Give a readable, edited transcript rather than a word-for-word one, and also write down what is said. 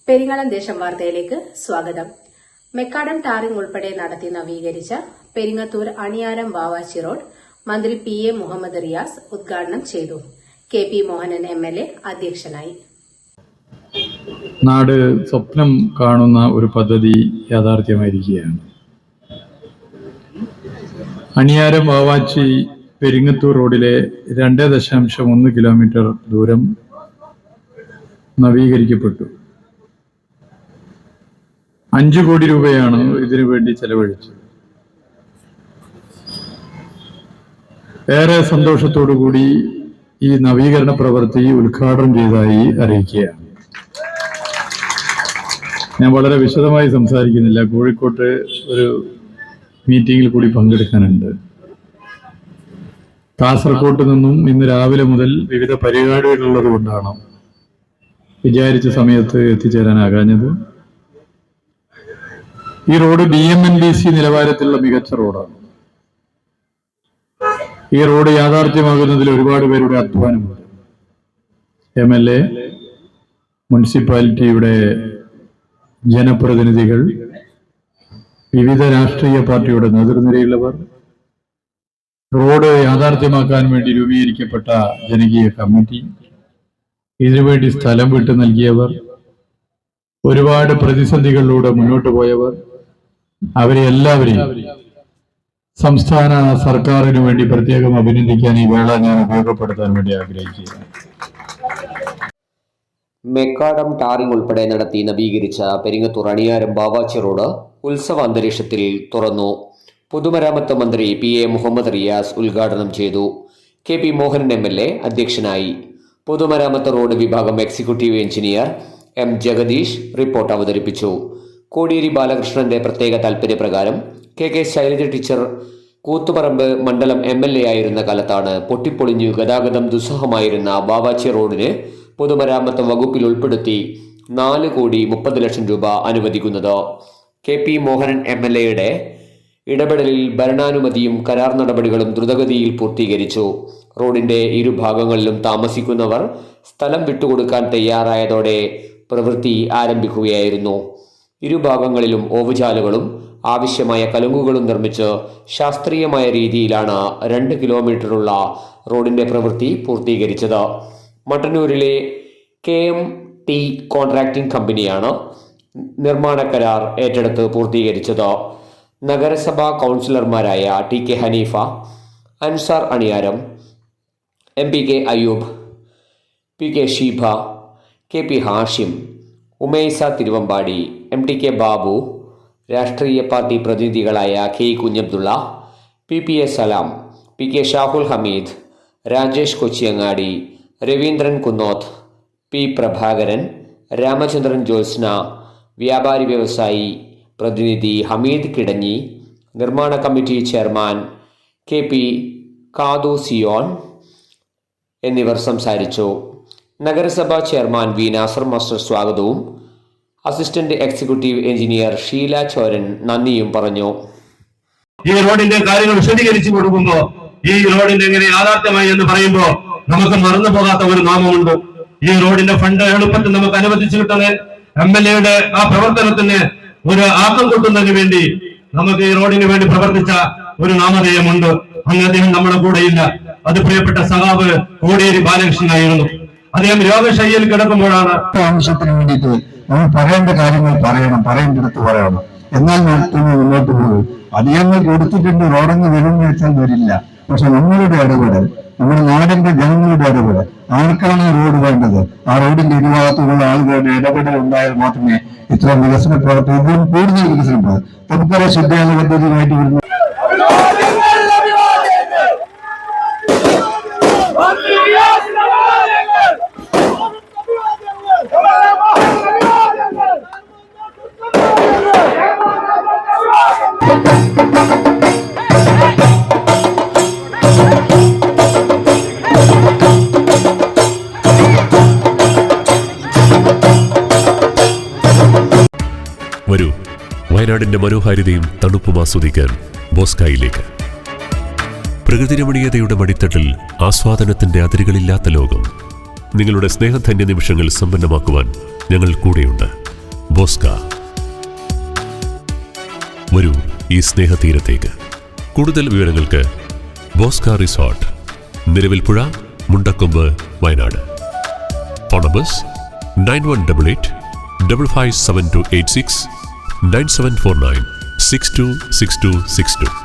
പെരിങ്ങളം ദേശം വാർത്തയിലേക്ക് സ്വാഗതം. മെക്കാഡം ടാറിംഗ് ഉൾപ്പെടെ നടത്തി നവീകരിച്ച പെരിങ്ങത്തൂർ അണിയാരം വാവാച്ചി റോഡ് മന്ത്രി PA മുഹമ്മദ് റിയാസ് ഉദ്ഘാടനം ചെയ്തു. KP മോഹനൻ MLA അധ്യക്ഷനായി. നാട് സ്വപ്നം കാണുന്ന ഒരു പദ്ധതി യാഥാർത്ഥ്യമായിരിക്കുകയാണ്. അണിയാരം വാവാച്ചി പെരിങ്ങത്തൂർ റോഡിലെ 2.1 കിലോമീറ്റർ ദൂരം നവീകരിക്കപ്പെട്ടു. 5 കോടി രൂപയാണ് ഇതിനു വേണ്ടി ചെലവഴിച്ചത്. ഏറെ സന്തോഷത്തോടുകൂടി ഈ നവീകരണ പ്രവൃത്തി ഉദ്ഘാടനം ചെയ്തതായി അറിയിക്കുകയാണ്. ഞാൻ വളരെ വിശദമായി സംസാരിക്കുന്നില്ല. കോഴിക്കോട്ട് ഒരു മീറ്റിംഗിൽ കൂടി പങ്കെടുക്കാനുണ്ട്. കാസർകോട്ട് നിന്നും ഇന്ന് രാവിലെ മുതൽ വിവിധ പരിപാടികളുള്ളത് കൊണ്ടാണ് വിചാരിച്ച സമയത്ത് എത്തിച്ചേരാനാകാഞ്ഞത്. ഈ റോഡ് BMNDC നിലവാരത്തിലുള്ള മികച്ച റോഡാണ്. ഈ റോഡ് യാഥാർത്ഥ്യമാകുന്നതിൽ ഒരുപാട് പേരുടെ അധ്വാനമുണ്ട്. MLA, മുനിസിപ്പാലിറ്റിയുടെ ജനപ്രതിനിധികൾ, വിവിധ രാഷ്ട്രീയ പാർട്ടിയുടെ നേതൃനിരയുള്ളവർ, റോഡ് യാഥാർത്ഥ്യമാക്കാൻ വേണ്ടി രൂപീകരിക്കപ്പെട്ട ജനകീയ കമ്മിറ്റി, ഇതിനുവേണ്ടി സ്ഥലം വിട്ടു നൽകിയവർ, ഒരുപാട് പ്രതിസന്ധികളിലൂടെ മുന്നോട്ട് പോയവർ, അവരെ എല്ലാവരെയും സംസ്ഥാന സർക്കാരിനു വേണ്ടി പ്രത്യേകം അഭിനന്ദിക്കാൻ ഈ വേള ഞാൻ ഉപയോഗപ്പെടുത്താൻ വേണ്ടി ആഗ്രഹിക്കുകയാണ്. മെക്കാഡം ടാറിംഗ് ഉൾപ്പെടെ നടത്തി നവീകരിച്ച പെരിങ്ങത്തൂർ അണിയാരം വാവാച്ചി റോഡ് ഉത്സവ അന്തരീക്ഷത്തിൽ തുറന്നു. പൊതുമരാമത്ത് മന്ത്രി PA മുഹമ്മദ് റിയാസ് ഉദ്ഘാടനം ചെയ്തു. KP മോഹനൻ MLA അധ്യക്ഷനായി. പൊതുമരാമത്ത് റോഡ് വിഭാഗം executive engineer M Jagadish report അവതരിപ്പിച്ചു. കോടിയേരി ബാലകൃഷ്ണന്റെ പ്രത്യേക താൽപര്യപ്രകാരം KK ശൈലജ ടീച്ചർ കൂത്തുപറമ്പ് മണ്ഡലം MLA ആയിരുന്ന കാലത്താണ് പൊട്ടിപ്പൊളിഞ്ഞു ഗതാഗതം ദുസ്സഹമായിരുന്ന വാവാച്ചി റോഡിന് പൊതുമരാമത്ത് വകുപ്പിൽ ഉൾപ്പെടുത്തി 4,30,00,000 രൂപ അനുവദിക്കുന്നത്. KP മോഹനൻ MLAയുടെ ഇടപെടലിൽ ഭരണാനുമതിയും കരാർ നടപടികളും ദ്രുതഗതിയിൽ പൂർത്തീകരിച്ചു. റോഡിന്റെ ഇരുഭാഗങ്ങളിലും താമസിക്കുന്നവർ സ്ഥലം വിട്ടുകൊടുക്കാൻ തയ്യാറായതോടെ പ്രവൃത്തി ആരംഭിക്കുകയായിരുന്നു. ഇരുഭാഗങ്ങളിലും ഓവുചാലുകളും ആവശ്യമായ കലുങ്കുകളും നിർമ്മിച്ച് ശാസ്ത്രീയമായ രീതിയിലാണ് 2 കിലോമീറ്ററുള്ള റോഡിന്റെ പ്രവൃത്തി പൂർത്തീകരിച്ചത്. മട്ടന്നൂരിലെ KMT കോൺട്രാക്ടിംഗ് കമ്പനിയാണ് നിർമ്മാണ കരാർ ഏറ്റെടുത്ത് പൂർത്തീകരിച്ചത്. നഗരസഭാ കൗൺസിലർമാരായ TK Haneefa, Ansar Aniyaram, MPK Ayyub, PK Sheeba, KP Hashim, Umaisa Thiruvambadi, MTK Babu, രാഷ്ട്രീയ പാർട്ടി പ്രതിനിധികളായ K Kunhabdulla, PPA Salam, PK Shahul Hameed, Rajesh Kochiyangadi, Raveendran Kunnoth, P Prabhakaran, Ramachandran Jyotsna, വ്യാപാരി വ്യവസായി പ്രതിനിധി ഹമീദ് കിടഞ്ഞി, നിർമ്മാണ committee chairman KP Kadu Siyon എന്നിവർ സംസാരിച്ചു. നഗരസഭാ ചെയർമാൻ V നാസർ മാസ്റ്റർ സ്വാഗതവും assistant executive engineer Sheela Choran നന്ദിയും പറഞ്ഞു. ഈ റോഡിന്റെ കാര്യങ്ങൾ വിശദീകരിച്ചു കൊടുക്കുമ്പോ ഈ റോഡിന്റെ എങ്ങനെ യാഥാർത്ഥ്യമായി എന്ന് പറയുമ്പോ നമുക്ക് മറന്നു പോകാത്ത ഒരു നാമമുണ്ട്. ഈ റോഡിന്റെ ഫണ്ട് എളുപ്പത്തിൽ നമുക്ക് അനുവദിച്ചു കിട്ടുന്നത് MLAയുടെ ആ പ്രവർത്തനത്തിന് ഒരു ആക്കം കൂട്ടുന്നതിന് വേണ്ടി നമുക്ക് ഈ റോഡിന് വേണ്ടി പ്രവർത്തിച്ച ഒരു നാമധേയമുണ്ട്. അന്ന് അദ്ദേഹം നമ്മുടെ കൂടെയില്ല. അത് പ്രിയപ്പെട്ട സഖാവ് കോടിയേരി ബാലകൃഷ്ണനായിരുന്നു. അദ്ദേഹം രോഗശയ്യയിൽ കിടക്കുമ്പോഴാണ് ആവശ്യത്തിന് വേണ്ടിയിട്ട് നമ്മൾ പറയേണ്ട കാര്യങ്ങൾ പറയേണ്ടടുത്ത് പറയണം. എന്നാൽ മുന്നോട്ട് പോകും. അധികങ്ങൾ കൊടുത്തിട്ടുണ്ട്, റോഡങ്ങ് വരുമെന്ന് വെച്ചാൽ വരില്ല. പക്ഷെ നമ്മളുടെ ഇടപെടൽ, നമ്മുടെ നാടിന്റെ ജനങ്ങളുടെ ഇടപെടൽ, ആർക്കാണ് റോഡ് വേണ്ടത്, ആ റോഡിന്റെ ഇരുഭാഗത്തുള്ള ആളുകളുടെ ഇടപെടൽ ഉണ്ടായാൽ മാത്രമേ ഇത്തരം വികസന പ്രവർത്തനം കൂടുതൽ വികസനം പോകും. നമുക്കറിയാം ശുദ്ധജല പദ്ധതിയുമായിട്ട് വരുന്നു. വരൂ, വയനാടിന്റെ മനോഹാരിതയും തണുപ്പും ആസ്വദിക്കാൻ ബോസ്കായിലേക്ക്. പ്രകൃതി രമണീയതയുടെ മടിത്തട്ടിൽ ആസ്വാദനത്തിന്റെ അതിരുകളില്ലാത്ത ലോകം. നിങ്ങളുടെ സ്നേഹധന്യ നിമിഷങ്ങൾ സമ്പന്നമാക്കുവാൻ ഞങ്ങൾ കൂടെയുണ്ട്. ബോസ്ക. വരൂ ഈ സ്നേഹതീരത്തേക്ക്. കൂടുതൽ വിവരങ്ങൾക്ക് ബോസ്ക resort, Nilavilpuzha, Mundakkomb, Wayanad. Phone numbers 9188 557286, 9749 626262.